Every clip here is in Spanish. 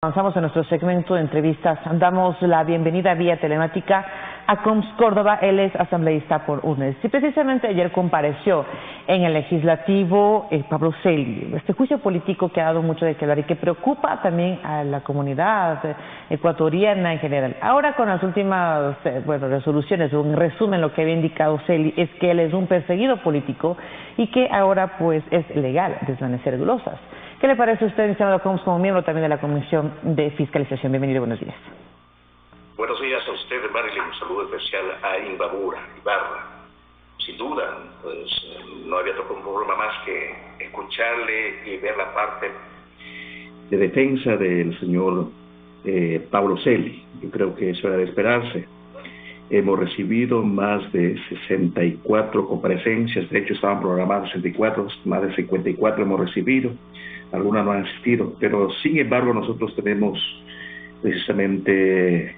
Avanzamos en nuestro segmento de entrevistas. Damos la bienvenida vía telemática a Coms Córdoba. Él es asambleísta por UNES. Y precisamente ayer compareció en el legislativo Pablo Celi. Este juicio político que ha dado mucho de qué hablar y que preocupa también a la comunidad ecuatoriana en general. Ahora con las últimas resoluciones, un resumen, lo que había indicado Celi es que él es un perseguido político y que ahora pues es legal desvanecer glosas. ¿Qué le parece a usted, licenciado Combs, como miembro también de la Comisión de Fiscalización? Bienvenido y buenos días. Buenos días a usted, Marilyn. Un saludo especial a Ibarra. Sin duda, pues no había tocado un problema más que escucharle y ver la parte de defensa del señor Pablo Celi. Yo creo que eso era de esperarse. Hemos recibido más de 64 comparecencias, de hecho estaban programadas 64, más de 54 hemos recibido. Algunas no han asistido, pero sin embargo nosotros tenemos precisamente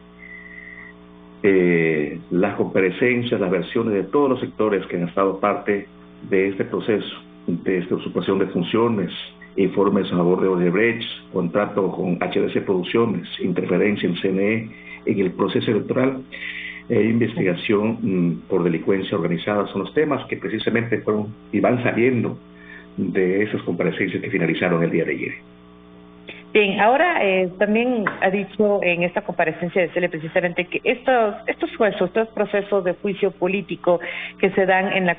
las comparecencias, las versiones de todos los sectores que han estado parte de este proceso, de esta usurpación de funciones, informes a favor de Odebrecht, contrato con HDC Producciones, interferencia en CNE en el proceso electoral, investigación por delincuencia organizada. Son los temas que precisamente fueron y van saliendo de esas comparecencias que finalizaron el día de ayer. Bien, ahora también ha dicho en esta comparecencia de Celi precisamente que estos procesos de juicio político que se dan en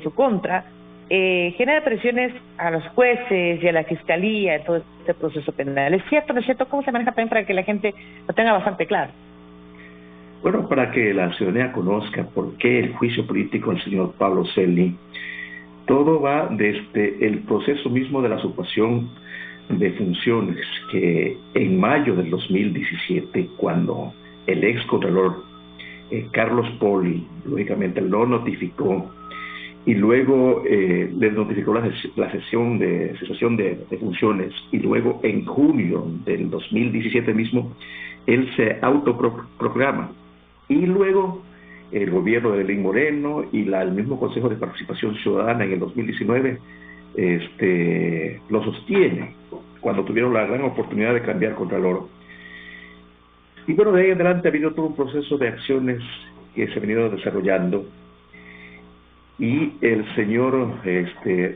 su contra, genera presiones a los jueces y a la fiscalía en todo este proceso penal. ¿Es cierto, no es cierto? ¿Cómo se maneja también para que la gente lo tenga bastante claro? Bueno, para que la ciudadanía conozca por qué el juicio político del señor Pablo Celi, todo va desde el proceso mismo de la usurpación de funciones, que en mayo del 2017, cuando el ex contralor Carlos Poli, lógicamente lo notificó, y luego le notificó la cesación de funciones, y luego en junio del 2017 mismo, él se autoproclama, y luego el gobierno de Lenín Moreno y el mismo Consejo de Participación Ciudadana en el 2019 lo sostiene cuando tuvieron la gran oportunidad de cambiar Contralor. Y bueno, de ahí en adelante ha habido todo un proceso de acciones que se han venido desarrollando, y el señor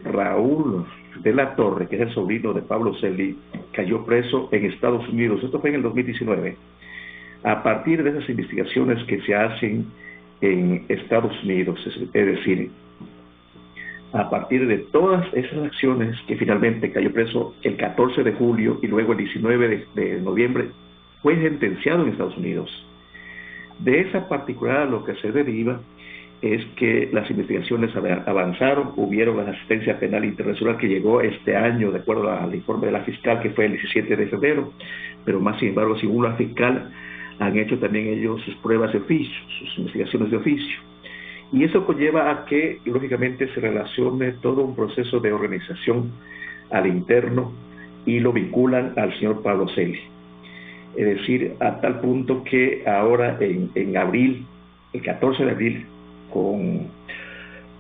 Raúl de la Torre, que es el sobrino de Pablo Celi, cayó preso en Estados Unidos. Esto fue en el 2019. A partir de esas investigaciones que se hacen en Estados Unidos, es decir, a partir de todas esas acciones que finalmente cayó preso el 14 de julio y luego el 19 de noviembre, fue sentenciado en Estados Unidos. De esa particular lo que se deriva es que las investigaciones avanzaron, hubieron la asistencia penal internacional que llegó este año, de acuerdo al informe de la fiscal, que fue el 17 de febrero, pero más sin embargo, según la fiscal, han hecho también ellos sus pruebas de oficio, sus investigaciones de oficio. Y eso conlleva a que, lógicamente, se relacione todo un proceso de organización al interno y lo vinculan al señor Pablo Celi. Es decir, a tal punto que ahora en abril, el 14 de abril, con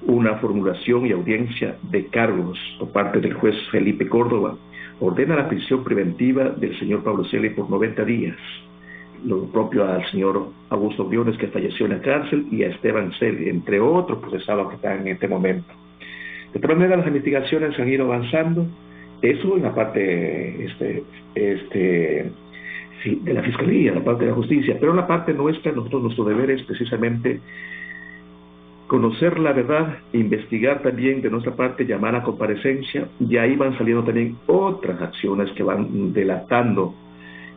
una formulación y audiencia de cargos por parte del juez Felipe Córdoba, ordena la prisión preventiva del señor Pablo Celi por 90 días. Lo propio al señor Augusto Briones, que falleció en la cárcel, y a Esteban Celi, entre otros procesados que están en este momento. De todas maneras, las investigaciones han ido avanzando. Eso en la parte de la Fiscalía, la parte de la Justicia, pero en la parte nuestra, nuestro deber es precisamente conocer la verdad, investigar también de nuestra parte, llamar a comparecencia, y ahí van saliendo también otras acciones que van delatando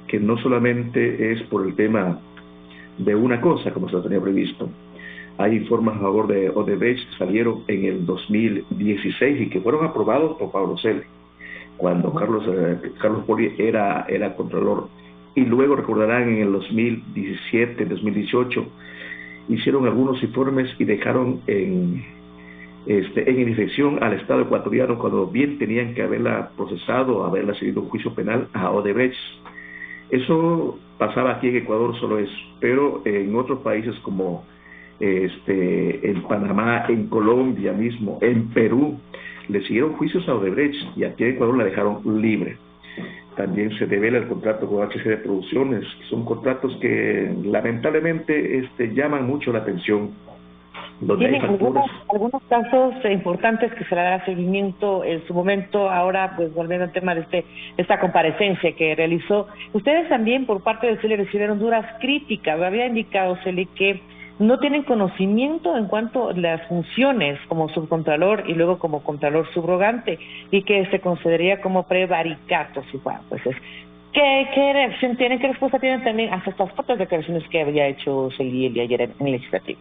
que no solamente es por el tema de una cosa, como se lo tenía previsto. Hay informes a favor de Odebrecht que salieron en el 2016 y que fueron aprobados por Pablo Celi, cuando Carlos Poli era contralor. Y luego recordarán en el 2017, 2018, hicieron algunos informes y dejaron en indefensión al Estado ecuatoriano, cuando bien tenían que haberla procesado, haberla seguido un juicio penal a Odebrecht. Eso pasaba aquí en Ecuador, solo eso, pero en otros países como en Panamá, en Colombia mismo, en Perú, le siguieron juicios a Odebrecht, y aquí en Ecuador la dejaron libre. también se devela el contrato con HCD Producciones. Son contratos que lamentablemente llaman mucho la atención. Tiene algunos casos importantes que se le dará seguimiento en su momento. Ahora, pues volviendo al tema de esta comparecencia que realizó, ustedes también por parte de CELI recibieron duras críticas. Había indicado CELI que no tienen conocimiento en cuanto a las funciones como subcontralor y luego como contralor subrogante, y que se consideraría como prevaricato. Si fuera, pues ¿qué reacción tienen, qué respuesta tienen también hasta estas propias declaraciones que había hecho CELI el día ayer en el legislativo?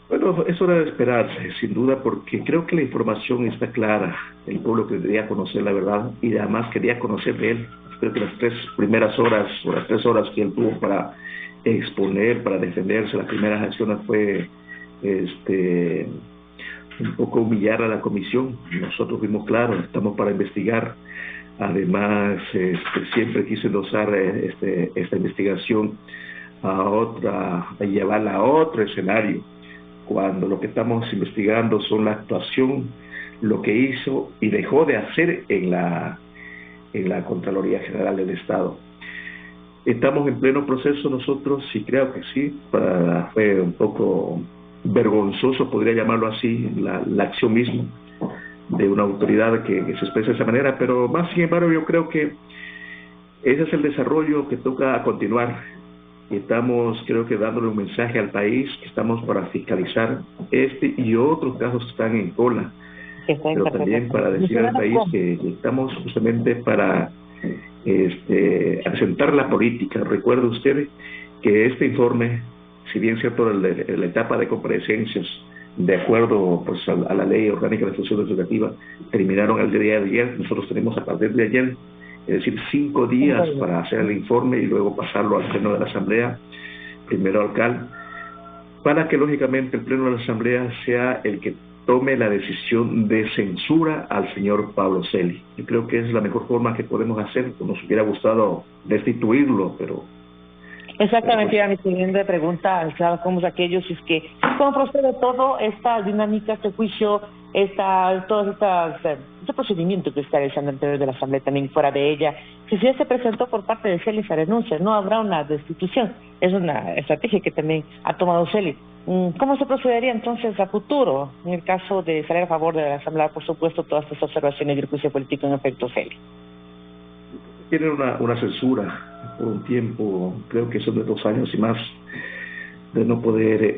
Bueno, es hora de esperarse, sin duda, porque creo que la información está clara. El pueblo quería conocer la verdad y además quería conocer de él. Creo que las 3 primeras horas o las 3 horas que él tuvo para exponer, para defenderse, las primeras acciones fue un poco humillar a la comisión. Nosotros fuimos claros, estamos para investigar. Además, siempre quise endosar esta investigación a llevarla a otro escenario, cuando lo que estamos investigando son la actuación, lo que hizo y dejó de hacer en la Contraloría General del Estado. Estamos en pleno proceso nosotros, y creo que sí, fue un poco vergonzoso, podría llamarlo así, la acción misma de una autoridad que se expresa de esa manera, pero más sin embargo yo creo que ese es el desarrollo que toca continuar. Estamos, creo que, dándole un mensaje al país que estamos para fiscalizar y otros casos que están en cola, pero también para decir al país que estamos justamente para asentar la política. Recuerde usted que este informe, si bien cierto la etapa de comparecencias, de acuerdo pues a la ley orgánica de función legislativa, terminaron el día de ayer. Nosotros tenemos a partir de ayer, es decir, 5 días para hacer el informe y luego pasarlo al Pleno de la Asamblea, primero al CAL, para que lógicamente el Pleno de la Asamblea sea el que tome la decisión de censura al señor Pablo Celi. Yo creo que es la mejor forma que podemos hacer. Nos hubiera gustado destituirlo, pero... Exactamente, era mi siguiente pregunta, claro, como aquellos, es que cómo procede todo esta dinámica, este juicio, todas este procedimiento que está realizando el interior de la Asamblea, también fuera de ella, que si ya se presentó por parte de CELI esa renuncia, no habrá una destitución. Es una estrategia que también ha tomado CELI. ¿Cómo se procedería entonces a futuro en el caso de salir a favor de la Asamblea, por supuesto, todas estas observaciones del juicio político en efecto CELI? Tienen una censura por un tiempo, creo que son de 2 años y más, de no poder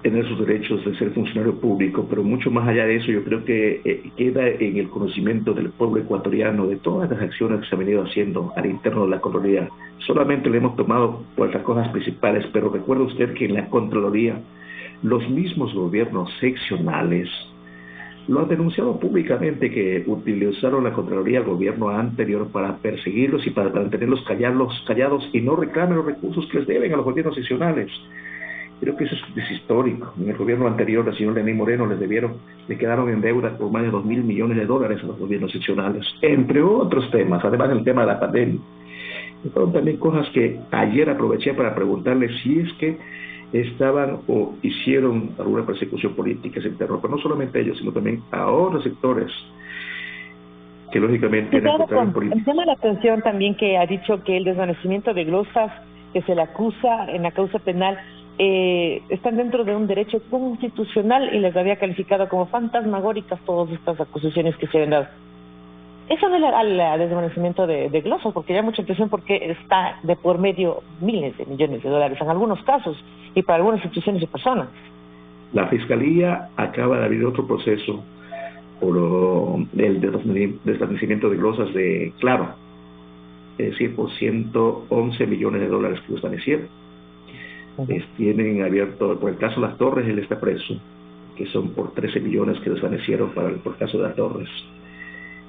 tener sus derechos de ser funcionario público, pero mucho más allá de eso, yo creo que queda en el conocimiento del pueblo ecuatoriano de todas las acciones que se han venido haciendo al interno de la Contraloría. Solamente le hemos tomado por las cosas principales, pero recuerde usted que en la Contraloría los mismos gobiernos seccionales lo han denunciado públicamente, que utilizaron la Contraloría del gobierno anterior para perseguirlos y para mantenerlos callados y no reclamen los recursos que les deben a los gobiernos seccionales. Creo que eso es histórico. En el gobierno anterior, el señor Lenín Moreno le quedaron en deuda por más de $2.000 millones a los gobiernos seccionales, entre otros temas, además del tema de la pandemia. Fueron también cosas que ayer aproveché para preguntarle si es que estaban o hicieron alguna persecución política interna, pero no solamente ellos, sino también a otros sectores que lógicamente encontraron políticos. El tema de la atención también, que ha dicho que el desvanecimiento de glosas que se le acusa en la causa penal están dentro de un derecho constitucional, y les había calificado como fantasmagóricas todas estas acusaciones que se habían dado. Eso no es al desvanecimiento de glosas, porque ya mucha atención, porque está de por medio miles de millones de dólares en algunos casos y para algunas instituciones y personas. La Fiscalía acaba de abrir otro proceso por el desvanecimiento de glosas de Claro, es decir, por $111 millones que desvanecieron. Tienen abierto, por el caso de Las Torres, él está preso, que son por 13 millones que desvanecieron por el caso de Las Torres.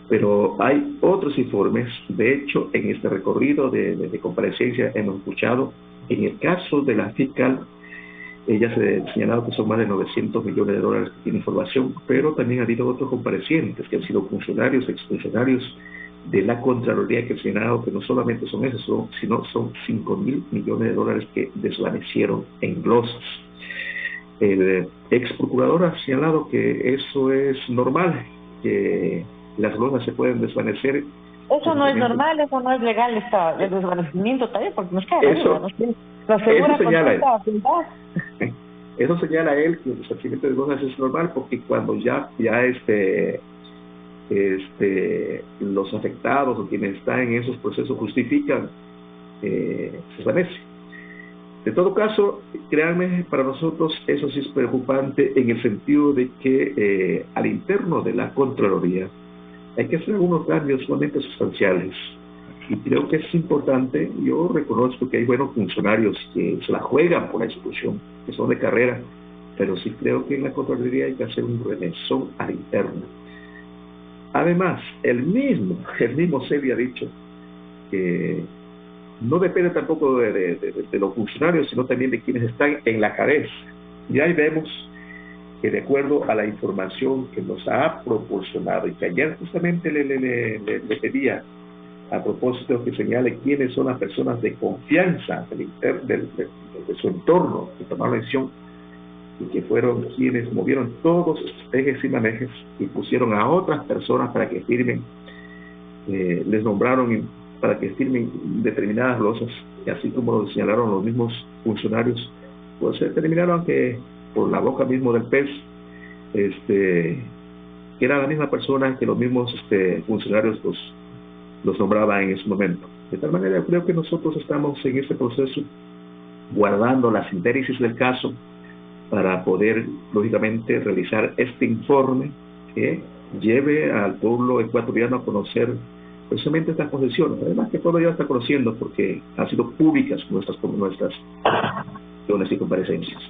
Pero hay otros informes. De hecho, en este recorrido de comparecencia hemos escuchado, en el caso de la fiscal, ella se ha señalado que son más de $900 millones que tiene información, pero también ha habido otros comparecientes que han sido funcionarios, exfuncionarios de la Contraloría, que han señalado que no solamente son esos, sino son $5.000 millones que desvanecieron en glosas. El ex procurador ha señalado que eso es normal, que las losas se pueden desvanecer. Eso no es normal, eso no es legal, el desvanecimiento también, porque nos cae eso, eso señala eso señala él, que el desvanecimiento de losas es normal, porque cuando ya los afectados o quienes están en esos procesos justifican, se desvanece. De todo caso, créanme, para nosotros eso sí es preocupante en el sentido de que al interno de la Contraloría hay que hacer algunos cambios sumamente sustanciales. Y creo que es importante. Yo reconozco que hay buenos funcionarios que se la juegan por la institución, que son de carrera, pero sí creo que en la Contraloría hay que hacer un remesón al interno. Además, el mismo Sebi ha dicho que no depende tampoco de los funcionarios, sino también de quienes están en la cabeza. Y ahí vemos que, de acuerdo a la información que nos ha proporcionado, y que ayer justamente le pedía, a propósito que señale quiénes son las personas de confianza de su entorno que tomaron la decisión, y que fueron quienes movieron todos estos ejes y manejes y pusieron a otras personas para que firmen, les nombraron para que firmen determinadas losas, y así como lo señalaron los mismos funcionarios, pues se determinaron que por la boca mismo del pez, que era la misma persona que los mismos funcionarios los nombraban en ese momento. De tal manera, creo que nosotros estamos en este proceso guardando la síntesis del caso para poder, lógicamente, realizar este informe que lleve al pueblo ecuatoriano a conocer precisamente estas posiciones. Además que todo ya está conociendo porque han sido públicas nuestras y comparecencias.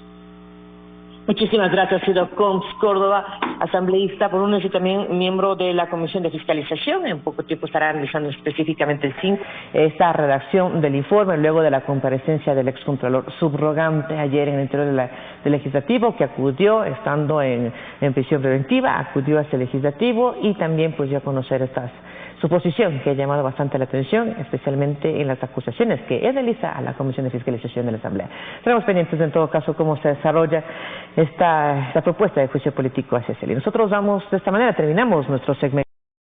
Muchísimas gracias, Ciro Combs Córdoba, asambleísta por UNES y también miembro de la Comisión de Fiscalización. En poco tiempo estará analizando específicamente el CIN esta redacción del informe luego de la comparecencia del excontralor subrogante ayer en el interior del Legislativo, que acudió estando en prisión preventiva, acudió a ese Legislativo y también pues dio a conocer su posición, que ha llamado bastante la atención, especialmente en las acusaciones que él realiza a la Comisión de Fiscalización de la Asamblea. Estaremos pendientes en todo caso cómo se desarrolla esta propuesta de juicio político hacia Celi. Nosotros de esta manera terminamos nuestro segmento.